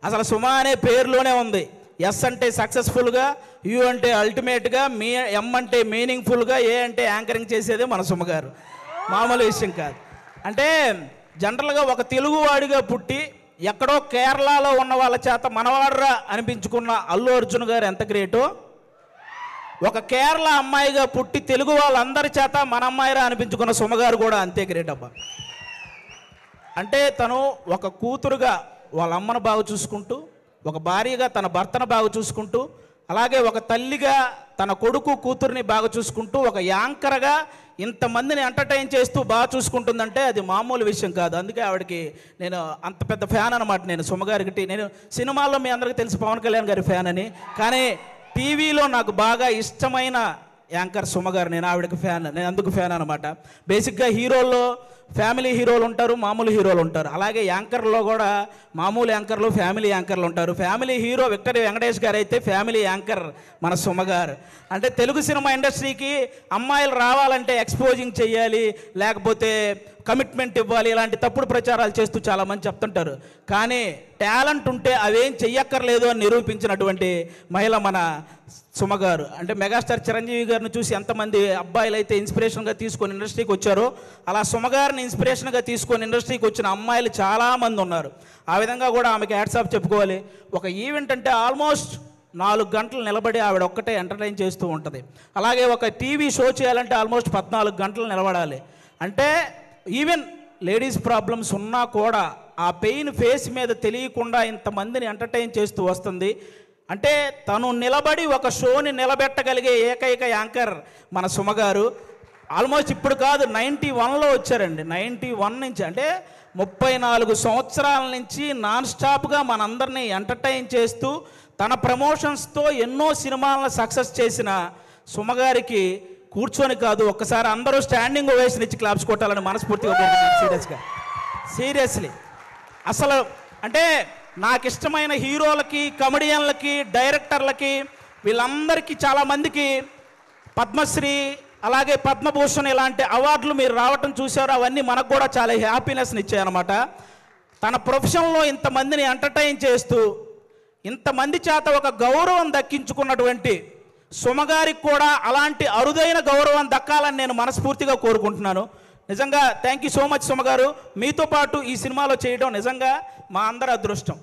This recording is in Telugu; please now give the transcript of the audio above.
అసలు సుమ అనే పేరులోనే ఉంది. ఎస్ అంటే సక్సెస్ఫుల్గా, యు అంటే అల్టిమేట్గా, ఎం అంటే మీనింగ్ఫుల్గా, ఏ అంటే యాంకరింగ్ చేసేదే మన సుమ గారు. మామూలు విషయం కాదు. అంటే జనరల్గా ఒక తెలుగువాడిగా పుట్టి ఎక్కడో కేరళలో ఉన్న వాళ్ళ చేత మనవాడరా అనిపించుకున్న అల్లు అర్జున్ గారు ఎంత గ్రేటో, ఒక కేరళ అమ్మాయిగా పుట్టి తెలుగు వాళ్ళందరి చేత మన అమ్మాయిరా అనిపించుకున్న సుమ గారు కూడా అంతే గ్రేట్ అబ్బా. అంటే తను ఒక కూతురుగా వాళ్ళ అమ్మను బాగా చూసుకుంటూ, ఒక భార్యగా తన భర్తను బాగా చూసుకుంటూ, అలాగే ఒక తల్లిగా తన కొడుకు కూతుర్ని బాగా చూసుకుంటూ, ఒక యాంకర్గా ఇంతమందిని ఎంటర్టైన్ చేస్తూ బాగా చూసుకుంటుందంటే అది మామూలు విషయం కాదు. అందుకే ఆవిడకి నేను అంత పెద్ద ఫ్యాన్ అనమాట. నేను సుమ గారికి, నేను సినిమాల్లో మీ అందరికీ తెలుసు పవన్ కళ్యాణ్ గారి ఫ్యాన్ అని, కానీ టీవీలో నాకు బాగా ఇష్టమైన యాంకర్ సుమ గారు. నేను ఆవిడకి ఫ్యాన్, నేను అందుకు ఫ్యాన్ అనమాట. బేసిక్గా హీరోల్లో ఫ్యామిలీ హీరోలు ఉంటారు, మామూలు హీరోలు ఉంటారు. అలాగే యాంకర్లో కూడా మామూలు యాంకర్లు, ఫ్యామిలీ యాంకర్లు ఉంటారు. ఫ్యామిలీ హీరో విక్టరీ వెంకటేష్ గారు అయితే ఫ్యామిలీ యాంకర్ మన సుమ గారు. అంటే తెలుగు సినిమా ఇండస్ట్రీకి అమ్మాయిలు రావాలంటే ఎక్స్పోజింగ్ చేయాలి, లేకపోతే కమిట్మెంట్ ఇవ్వాలి, ఇలాంటి తప్పుడు ప్రచారాలు చేస్తూ చాలామంది చెప్తుంటారు. కానీ టాలెంట్ ఉంటే అవేం చెయ్యక్కర్లేదు అని నిరూపించినటువంటి మహిళ మన సుమ గారు. అంటే మెగాస్టార్ చిరంజీవి గారిని చూసి ఎంతమంది అబ్బాయిలు అయితే ఇన్స్పిరేషన్గా తీసుకొని ఇండస్ట్రీకి వచ్చారో, అలా సుమ గారిని ఇన్స్పిరేషన్గా తీసుకొని ఇండస్ట్రీకి వచ్చిన అమ్మాయిలు చాలామంది ఉన్నారు. ఆ విధంగా కూడా ఆమెకి హ్యాట్సాప్ చెప్పుకోవాలి. ఒక ఈవెంట్ అంటే ఆల్మోస్ట్ 4 గంటలు నిలబడి ఆవిడ ఒక్కటే ఎంటర్టైన్ చేస్తూ ఉంటుంది. అలాగే ఒక టీవీ షో చేయాలంటే ఆల్మోస్ట్ 14 గంటలు నిలబడాలి. అంటే ఈవెన్ లేడీస్ ప్రాబ్లమ్స్ ఉన్నా కూడా ఆ పెయిన్ ఫేస్ మీద తెలియకుండా ఇంతమందిని ఎంటర్టైన్ చేస్తూ వస్తుంది. అంటే తను నిలబడి ఒక షోని నిలబెట్టగలిగే ఏకైక యాంకర్ మన సుమ గారు. ఆల్మోస్ట్ ఇప్పుడు కాదు, 91లో వచ్చారండి. 91 నుంచి, అంటే 34 సంవత్సరాల నుంచి నాన్ స్టాప్గా మనందరినీ ఎంటర్టైన్ చేస్తూ తన ప్రమోషన్స్తో ఎన్నో సినిమాలను సక్సెస్ చేసిన సుమ గారికి కూర్చొని కాదు, ఒక్కసారి అందరూ స్టాండింగ్ ఓవేషన్ ఇచ్చి క్లాప్స్ కొట్టాలని మనస్ఫూర్తిగా కోరుకుంటున్నాను. సీరియస్లీ అసలు అంటే నాకు ఇష్టమైన హీరోలకి, కమెడియన్లకి, డైరెక్టర్లకి, వీళ్ళందరికీ చాలామందికి పద్మశ్రీ అలాగే పద్మభూషణ్ ఇలాంటి అవార్డులు మీరు రావటం చూశారు. అవన్నీ మనకు కూడా చాలా హ్యాపీనెస్ని ఇచ్చాయన్నమాట. తన ప్రొఫెషన్లో ఇంతమందిని ఎంటర్టైన్ చేస్తూ ఇంతమంది చేత ఒక గౌరవం దక్కించుకున్నటువంటి సుమ గారికి కూడా అలాంటి అరుదైన గౌరవం దక్కాలని నేను మనస్ఫూర్తిగా కోరుకుంటున్నాను. నిజంగా thank you so much Suma గారు. మీతో పాటు ఈ సినిమాలో చేయడం నిజంగా మా అందరి అదృష్టం.